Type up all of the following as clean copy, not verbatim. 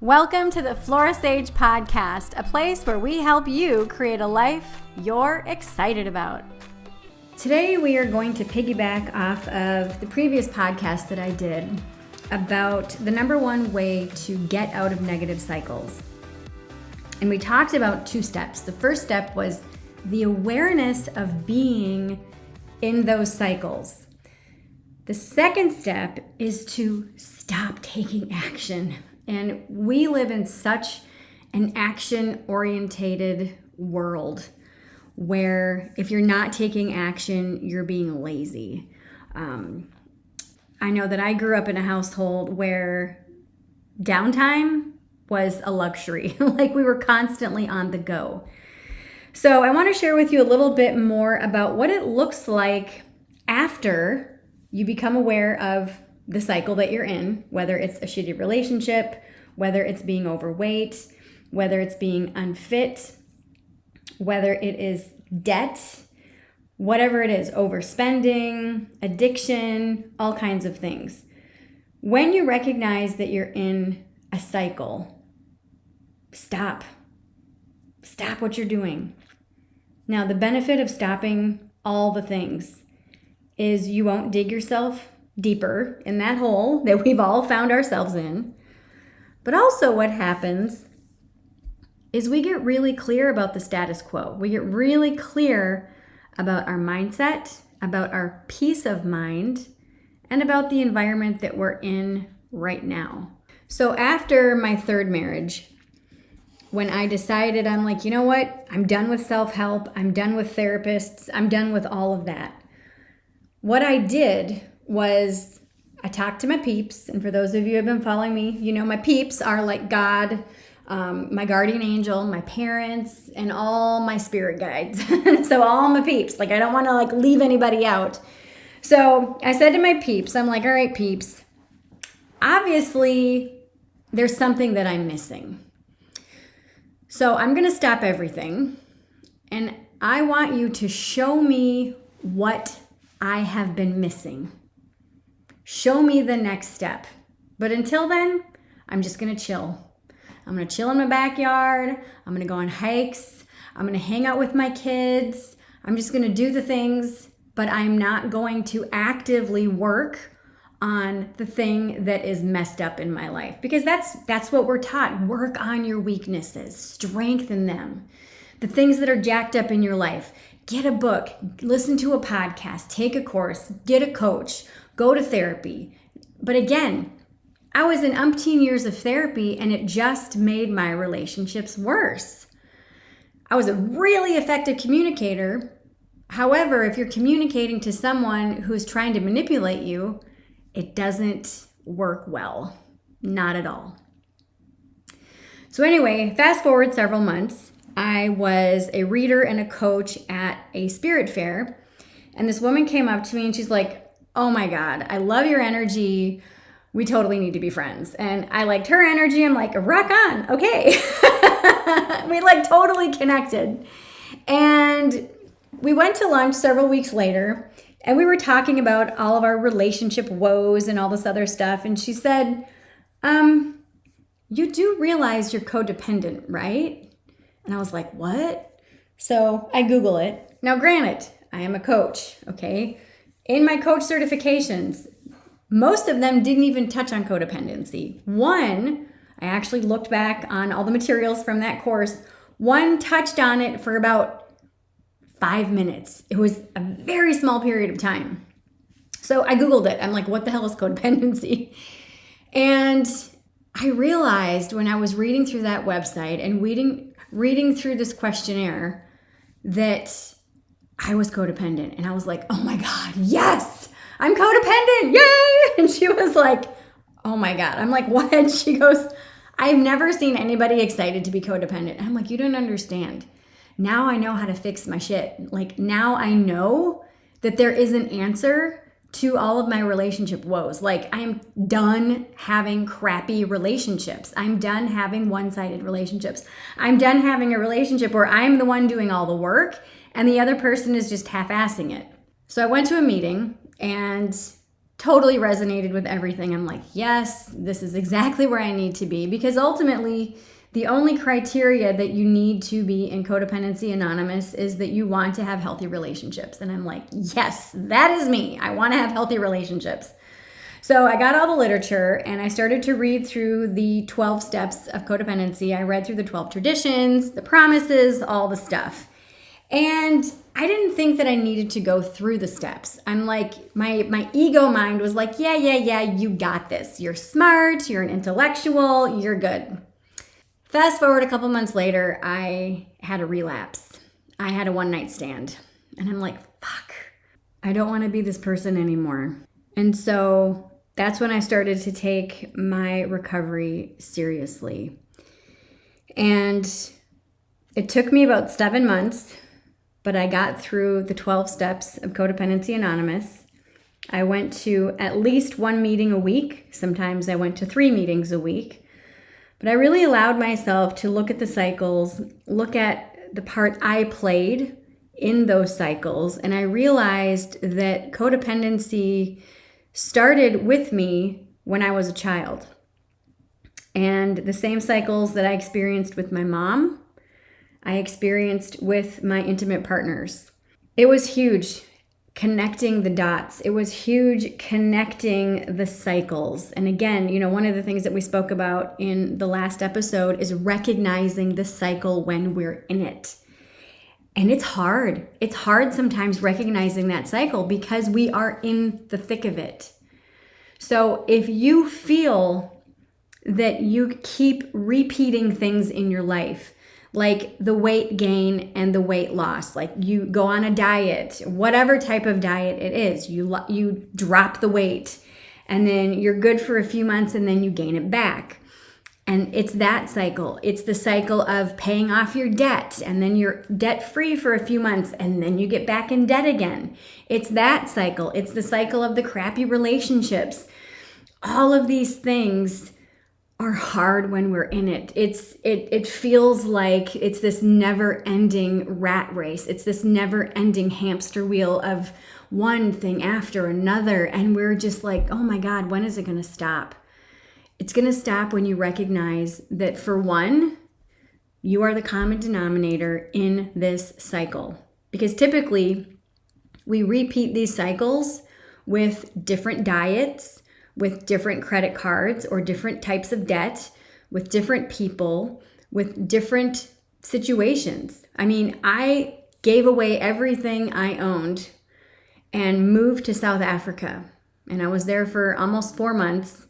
Welcome to the Flora Sage Podcast, a place where we help you create a life you're excited about. Today we are going to piggyback off of the previous podcast that I did about the number one way to get out of negative cycles. And we talked about two steps. The first step was the awareness of being in those cycles. The second step is to stop taking action. And we live in such an action-orientated world where if you're not taking action, you're being lazy. I know that I grew up in a household where downtime was a luxury. Like we were constantly on the go. So I want to share with you a little bit more about what it looks like after you become aware of the cycle that you're in, whether it's a shitty relationship, whether it's being overweight, whether it's being unfit, whether it is debt, whatever it is, overspending, addiction, all kinds of things. When you recognize that you're in a cycle, stop. Stop what you're doing. Now, the benefit of stopping all the things is you won't dig yourself deeper in that hole that we've all found ourselves in. But also what happens is we get really clear about the status quo. We get really clear about our mindset, about our peace of mind, and about the environment that we're in right now. So after my third marriage, when I decided, I'm like, you know what? I'm done with self-help. I'm done with therapists. I'm done with all of that. What I did was I talked to my peeps. And for those of you who have been following me, you know my peeps are like God, my guardian angel, my parents, and all my spirit guides. So all my peeps. Like I don't want to leave anybody out. So I said to my peeps, I'm like, all right, peeps, obviously there's something that I'm missing. So I'm going to stop everything. And I want you to show me what I have been missing. Show me the next step. But until then, I'm just going to chill. I'm going to chill in my backyard. I'm going to go on hikes. I'm going to hang out with my kids. I'm just going to do the things, but I'm not going to actively work on the thing that is messed up in my life. Because that's what we're taught. Work on your weaknesses. Strengthen them. The things that are jacked up in your life. Get a book. Listen to a podcast. Take a course. Get a coach. Go to therapy. But again, I was in umpteen years of therapy and it just made my relationships worse. I was a really effective communicator. However, if you're communicating to someone who's trying to manipulate you, it doesn't work well. Not at all. So anyway, fast forward several months. I was a reader and a coach at a spirit fair. And this woman came up to me and she's like, oh my God, I love your energy. We totally need to be friends. And I liked her energy. I'm like, rock on. Okay. We totally connected. And we went to lunch several weeks later and we were talking about all of our relationship woes and all this other stuff. And she said, you do realize you're codependent, right? And I was like, what? So I Google it. Now, granted, I am a coach, okay? In my coach certifications, most of them didn't even touch on codependency. One, I actually looked back on all the materials from that course. One touched on it for about 5 minutes. It was a very small period of time. So I Googled it. I'm like, what the hell is codependency? And I realized when I was reading through that website and reading through this questionnaire that I was codependent. And I was like, oh my God, yes, I'm codependent. Yay. And she was like, oh my God. I'm like, what? She goes, I've never seen anybody excited to be codependent. And I'm like, you don't understand. Now I know how to fix my shit. Now I know that there is an answer to all of my relationship woes. I'm done having crappy relationships. I'm done having one-sided relationships. I'm done having a relationship where I'm the one doing all the work and the other person is just half-assing it. So I went to a meeting and totally resonated with everything. I'm like, yes, this is exactly where I need to be, because ultimately the only criteria that you need to be in Codependency Anonymous is that you want to have healthy relationships. And I'm like, yes, that is me. I want to have healthy relationships. So I got all the literature and I started to read through the 12 steps of codependency. I read through the 12 traditions, the promises, all the stuff. And I didn't think that I needed to go through the steps. I'm like, my ego mind was like, yeah, you got this. You're smart, you're an intellectual, you're good. Fast forward a couple months later, I had a relapse. I had a one-night stand. And I'm like, fuck, I don't want to be this person anymore. And so that's when I started to take my recovery seriously. And it took me about 7 months, but I got through the 12 steps of Codependency Anonymous. I went to at least 1 meeting a week. Sometimes I went to 3 meetings a week. But I really allowed myself to look at the cycles, look at the part I played in those cycles. And I realized that codependency started with me when I was a child. And the same cycles that I experienced with my mom, I experienced with my intimate partners. It was huge connecting the dots. It was huge connecting the cycles. And again, one of the things that we spoke about in the last episode is recognizing the cycle when we're in it. And it's hard. It's hard sometimes recognizing that cycle because we are in the thick of it. So if you feel that you keep repeating things in your life, like the weight gain and the weight loss, like you go on a diet, whatever type of diet it is, you drop the weight and then you're good for a few months and then you gain it back. And it's that cycle. It's the cycle of paying off your debt and then you're debt free for a few months and then you get back in debt again. It's that cycle. It's the cycle of the crappy relationships. All of these things are hard when we're in it. It feels like it's this never-ending rat race. It's this never-ending hamster wheel of one thing after another. And we're just like, oh my God, when is it going to stop? It's going to stop when you recognize that, for one, you are the common denominator in this cycle. Because typically we repeat these cycles with different diets, with different credit cards or different types of debt, with different people, with different situations. I mean, I gave away everything I owned and moved to South Africa. And I was there for almost 4 months.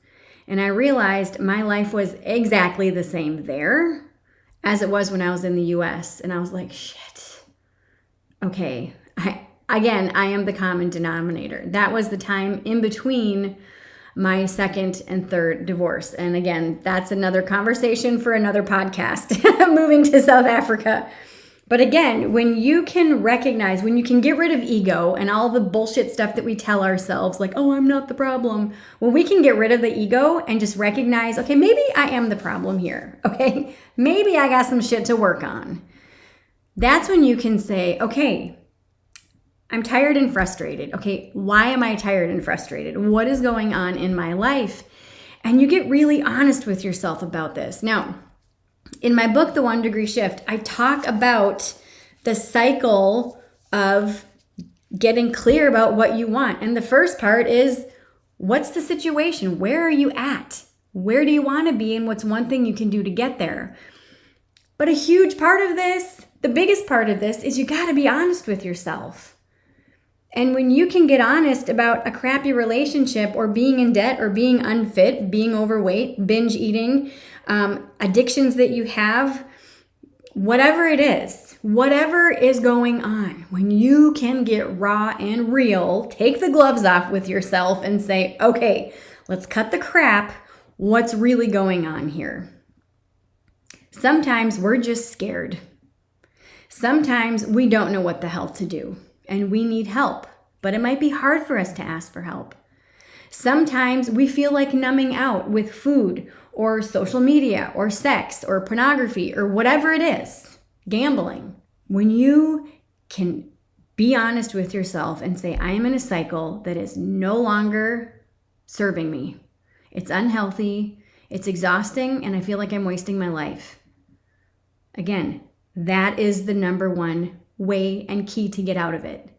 And I realized my life was exactly the same there as it was when I was in the US. And I was like, shit, okay. I am the common denominator. That was the time in between my second and third divorce. And again, that's another conversation for another podcast, moving to South Africa. But again, when you can recognize, when you can get rid of ego and all the bullshit stuff that we tell ourselves, like, oh, I'm not the problem. When we can get rid of the ego and just recognize, okay, maybe I am the problem here. Okay, maybe I got some shit to work on. That's when you can say, okay, I'm tired and frustrated. Okay, why am I tired and frustrated? What is going on in my life? And you get really honest with yourself about this. Now, in my book, The 1 Degree Shift, I talk about the cycle of getting clear about what you want. And the first part is, what's the situation? Where are you at? Where do you want to be? And what's one thing you can do to get there? But a huge part of this, the biggest part of this, is you got to be honest with yourself. And when you can get honest about a crappy relationship or being in debt or being unfit, being overweight, binge eating, addictions that you have, whatever it is, whatever is going on, when you can get raw and real, take the gloves off with yourself and say, okay, let's cut the crap. What's really going on here? Sometimes we're just scared. Sometimes we don't know what the hell to do. And we need help, but it might be hard for us to ask for help. Sometimes we feel like numbing out with food or social media or sex or pornography or whatever it is, gambling. When you can be honest with yourself and say, I am in a cycle that is no longer serving me. It's unhealthy, it's exhausting, and I feel like I'm wasting my life. Again, that is the number one way and key to get out of it.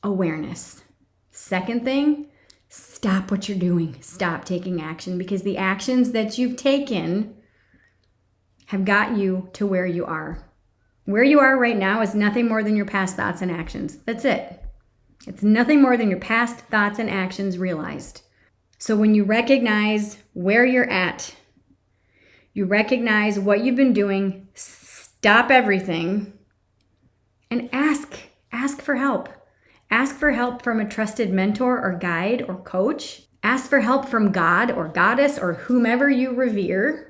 Awareness. Second thing, stop what you're doing. Stop taking action, because the actions that you've taken have got you to where you are. Where you are right now is nothing more than your past thoughts and actions. That's it. It's nothing more than your past thoughts and actions realized. So when you recognize where you're at, you recognize what you've been doing, stop everything and ask for help. Ask for help from a trusted mentor or guide or coach. Ask for help from God or goddess or whomever you revere.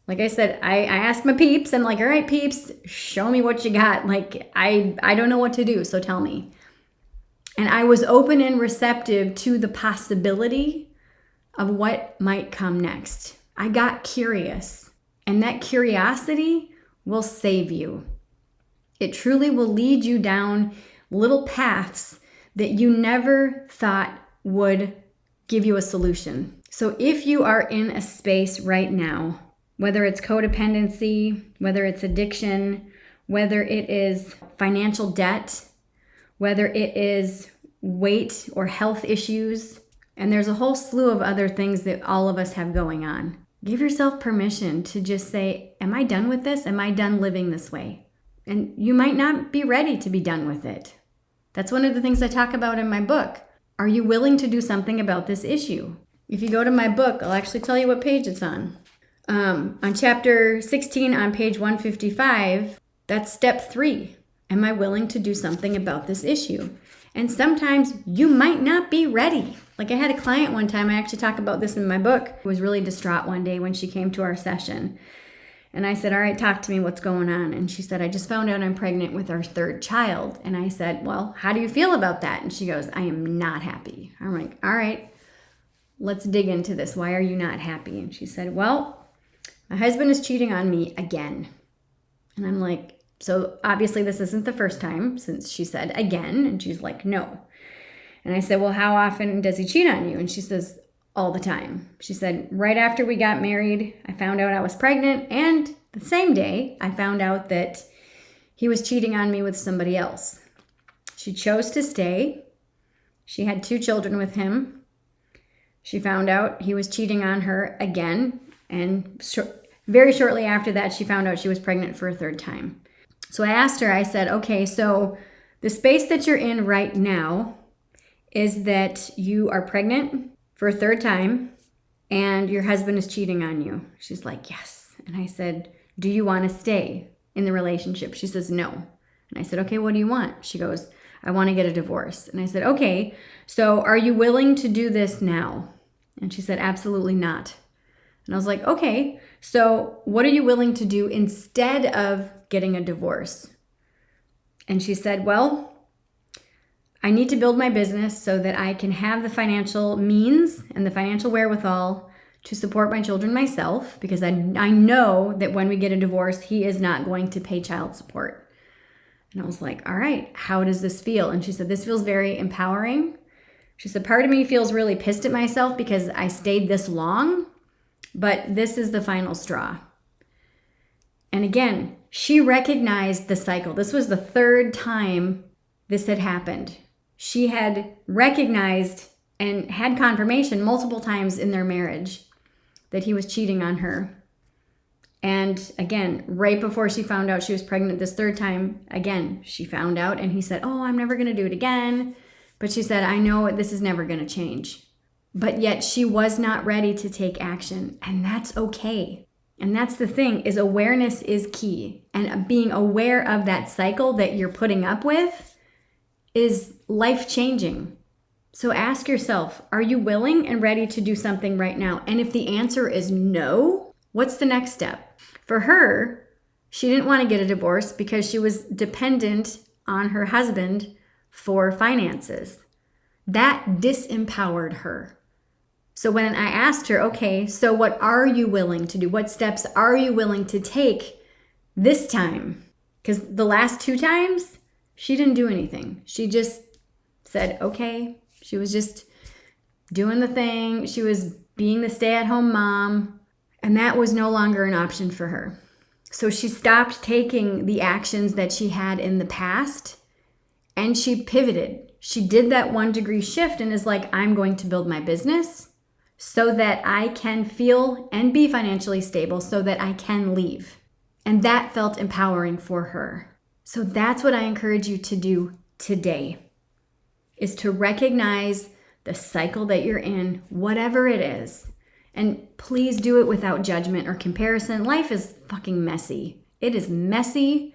Like I said, I asked my peeps. I'm like, all right, peeps, show me what you got. Like, I don't know what to do, so tell me. And I was open and receptive to the possibility of what might come next. I got curious, and that curiosity will save you. It truly will lead you down little paths that you never thought would give you a solution. So if you are in a space right now, whether it's codependency, whether it's addiction, whether it is financial debt, whether it is weight or health issues, and there's a whole slew of other things that all of us have going on. Give yourself permission to just say, am I done with this? Am I done living this way? And you might not be ready to be done with it. That's one of the things I talk about in my book. Are you willing to do something about this issue? If you go to my book, I'll actually tell you what page it's on. On chapter 16 on page 155, that's step 3. Am I willing to do something about this issue? And sometimes you might not be ready. Like I had a client one time, I actually talk about this in my book, who was really distraught one day when she came to our session. And I said, all right, talk to me, what's going on? And she said, I just found out I'm pregnant with our 3rd child. And I said, well, how do you feel about that? And she goes, I am not happy. I'm like, all right, let's dig into this. Why are you not happy? And she said, well, my husband is cheating on me again. And I'm like, so obviously this isn't the first time, since she said again. And she's like, no. And I said, well, how often does he cheat on you? And she says, all the time. She said, right after we got married, I found out I was pregnant. And the same day, I found out that he was cheating on me with somebody else. She chose to stay. She had 2 children with him. She found out he was cheating on her again. And very shortly after that, she found out she was pregnant for a 3rd time. So I asked her, I said, okay, so the space that you're in right now is that you are pregnant for a 3rd time and your husband is cheating on you. She's like, yes. And I said, do you want to stay in the relationship? She says, no. And I said, okay, what do you want? She goes, I want to get a divorce. And I said, okay, so are you willing to do this now? And she said, absolutely not. And I was like, okay, so what are you willing to do instead of getting a divorce? And she said, well, I need to build my business so that I can have the financial means and the financial wherewithal to support my children myself, because I know that when we get a divorce, he is not going to pay child support. And I was like, all right, how does this feel? And she said, this feels very empowering. She said, part of me feels really pissed at myself because I stayed this long, but this is the final straw. And again, she recognized the cycle. This was the 3rd time this had happened. She had recognized and had confirmation multiple times in their marriage that he was cheating on her. And again, right before she found out she was pregnant this 3rd time, again, she found out and he said, oh, I'm never going to do it again. But she said, I know this is never going to change. But yet she was not ready to take action. And that's okay. And that's the thing, is awareness is key. And being aware of that cycle that you're putting up with is life-changing. So ask yourself, are you willing and ready to do something right now? And if the answer is no, what's the next step? For her, she didn't want to get a divorce because she was dependent on her husband for finances. That disempowered her. So when I asked her, okay, so what are you willing to do? What steps are you willing to take this time? Because the last 2 times, she didn't do anything. She just said, okay. She was just doing the thing. She was being the stay-at-home mom, and that was no longer an option for her. So she stopped taking the actions that she had in the past, and she pivoted. She did that 1-degree shift and is like, I'm going to build my business so that I can feel and be financially stable so that I can leave. And that felt empowering for her. So that's what I encourage you to do today, is to recognize the cycle that you're in, whatever it is. And please do it without judgment or comparison. Life is fucking messy. It is messy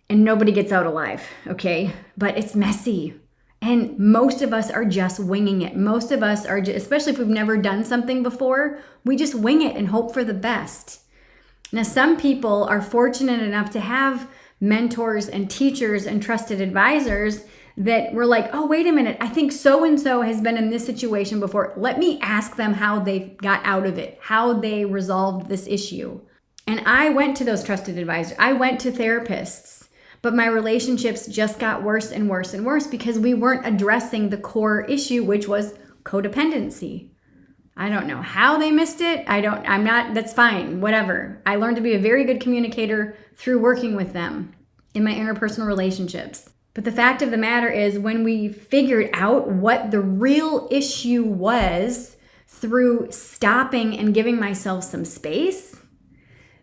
and nobody gets out alive, okay? But it's messy. And most of us are just winging it. Most of us are, especially if we've never done something before, we just wing it and hope for the best. Now, some people are fortunate enough to have mentors and teachers and trusted advisors that were like, oh, wait a minute, I think so-and-so has been in this situation before. Let me ask them how they got out of it, how they resolved this issue. And I went to those trusted advisors. I went to therapists, but my relationships just got worse and worse and worse because we weren't addressing the core issue, which was codependency. I don't know how they missed it. That's fine, whatever. I learned to be a very good communicator through working with them in my interpersonal relationships. But the fact of the matter is, when we figured out what the real issue was through stopping and giving myself some space,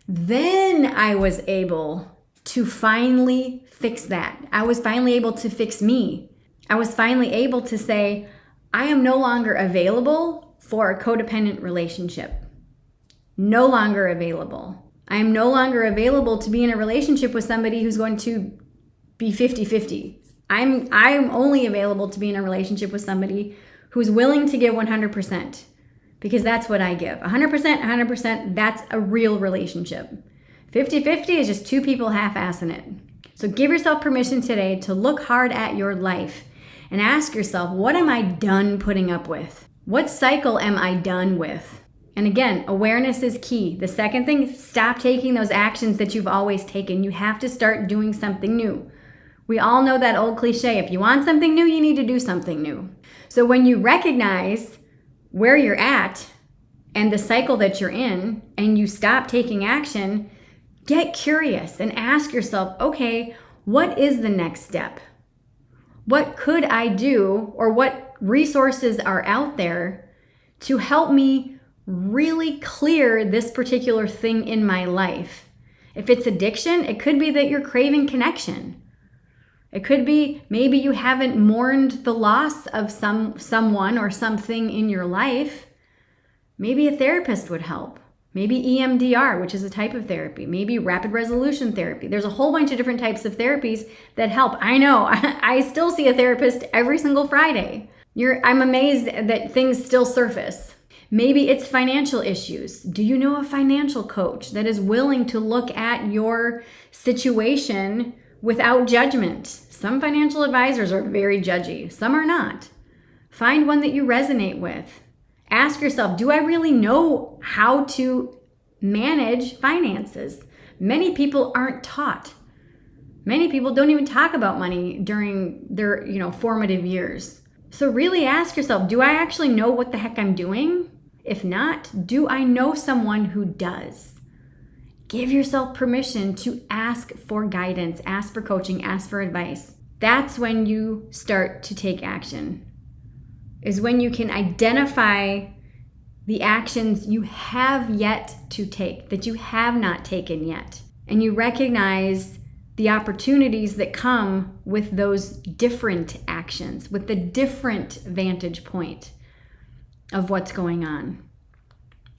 then I was able to finally fix that. I was finally able to fix me. I was finally able to say, I am no longer available for a codependent relationship. No longer available. I am no longer available to be in a relationship with somebody who's going to be 50-50. I'm only available to be in a relationship with somebody who's willing to give 100%, because that's what I give. 100%, that's a real relationship. 50-50 is just two people half-assing it. So give yourself permission today to look hard at your life and ask yourself, what am I done putting up with? What cycle am I done with? And again, awareness is key. The second thing, stop taking those actions that you've always taken. You have to start doing something new. We all know that old cliche, if you want something new, you need to do something new. So when you recognize where you're at and the cycle that you're in, and you stop taking action, get curious and ask yourself, okay, what is the next step? What could I do, or what resources are out there to help me really clear this particular thing in my life? If it's addiction, it could be that you're craving connection. It could be maybe you haven't mourned the loss of someone or something in your life. Maybe a therapist would help. Maybe EMDR, which is a type of therapy. Maybe rapid resolution therapy. There's a whole bunch of different types of therapies that help. I know, I still see a therapist every single Friday. I'm amazed that things still surface. Maybe it's financial issues. Do you know a financial coach that is willing to look at your situation without judgment? Some financial advisors are very judgy. Some are not. Find one that you resonate with. Ask yourself, do I really know how to manage finances? Many people aren't taught. Many people don't even talk about money during their, formative years. So really ask yourself, do I actually know what the heck I'm doing? If not, do I know someone who does? Give yourself permission to ask for guidance, ask for coaching, ask for advice. That's when you start to take action. Is when you can identify the actions you have yet to take, that you have not taken yet. And you recognize the opportunities that come with those different actions, with the different vantage point of what's going on.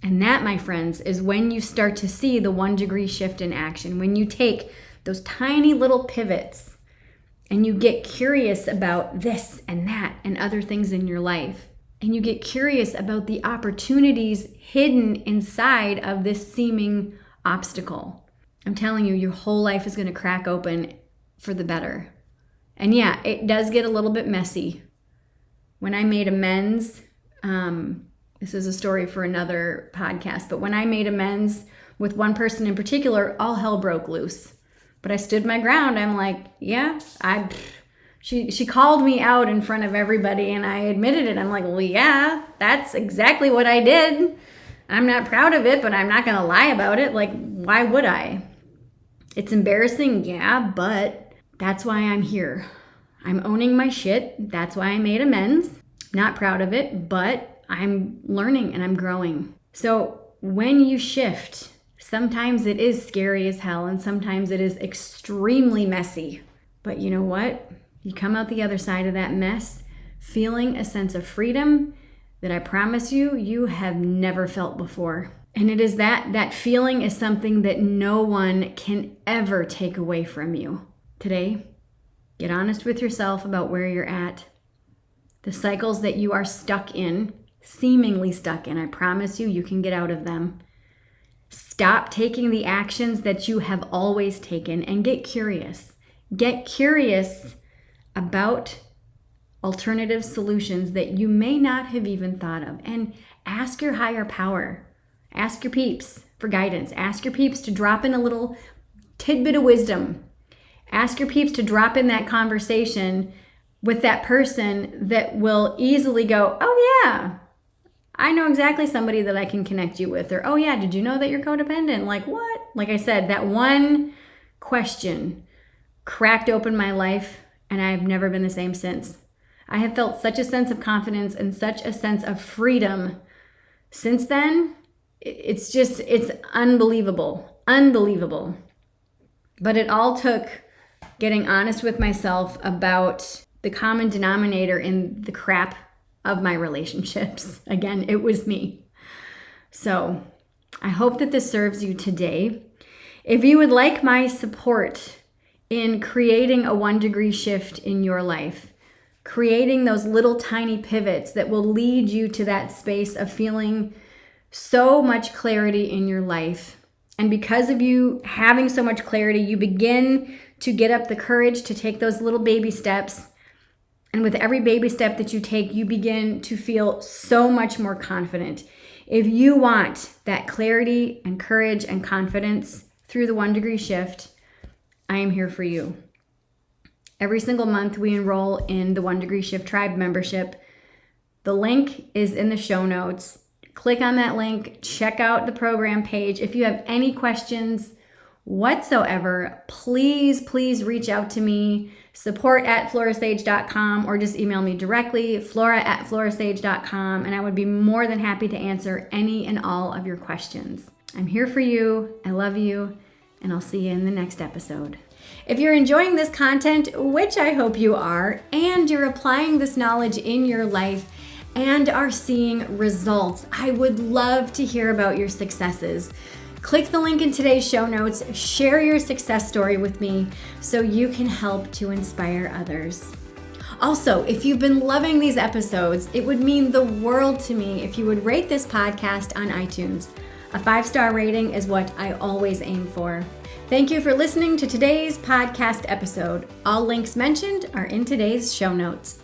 And that, my friends, is when you start to see the 1-degree shift in action, when you take those tiny little pivots and you get curious about this and that and other things in your life. And you get curious about the opportunities hidden inside of this seeming obstacle. I'm telling you, your whole life is going to crack open for the better. And yeah, it does get a little bit messy. When I made amends, this is a story for another podcast, but when I made amends with one person in particular, all hell broke loose. But I stood my ground. I'm like, yeah, She called me out in front of everybody and I admitted it. I'm like, well, yeah, that's exactly what I did. I'm not proud of it, but I'm not going to lie about it. Like, why would I? It's embarrassing, yeah, but that's why I'm here. I'm owning my shit. That's why I made amends. Not proud of it, but I'm learning and I'm growing. So when you shift, sometimes it is scary as hell and sometimes it is extremely messy. But you know what? You come out the other side of that mess feeling a sense of freedom that I promise you have never felt before. And it is that feeling is something that no one can ever take away from you. Today, get honest with yourself about where you're at. The cycles that you are stuck in, seemingly stuck in, I promise you can get out of them. Stop taking the actions that you have always taken and get curious. Get curious about alternative solutions that you may not have even thought of. And ask your higher power. Ask your peeps for guidance. Ask your peeps to drop in a little tidbit of wisdom. Ask your peeps to drop in that conversation with that person that will easily go, oh yeah, I know exactly somebody that I can connect you with. Or, oh yeah, did you know that you're codependent? Like what? Like I said, that one question cracked open my life and I've never been the same since. I have felt such a sense of confidence and such a sense of freedom since then. It's unbelievable, unbelievable. But it all took getting honest with myself about the common denominator in the crap of my relationships. Again, it was me. So I hope that this serves you today. If you would like my support in creating a 1 degree shift in your life, creating those little tiny pivots that will lead you to that space of feeling so much clarity in your life. And because of you having so much clarity, you begin to get up the courage to take those little baby steps. And with every baby step that you take, you begin to feel so much more confident. If you want that clarity and courage and confidence through the 1 degree shift, I am here for you. Every single month we enroll in the 1 degree shift tribe membership. The link is in the show notes. Click on that link, check out the program page. If you have any questions whatsoever, please reach out to me, support@florasage.com, or just email me directly, flora@florasage.com, and I would be more than happy to answer any and all of your questions. I'm here for you, I love you, and I'll see you in the next episode. If you're enjoying this content, which I hope you are, and you're applying this knowledge in your life and are seeing results, I would love to hear about your successes. Click the link in today's show notes, share your success story with me so you can help to inspire others. Also, if you've been loving these episodes, it would mean the world to me if you would rate this podcast on iTunes. A 5-star rating is what I always aim for. Thank you for listening to today's podcast episode. All links mentioned are in today's show notes.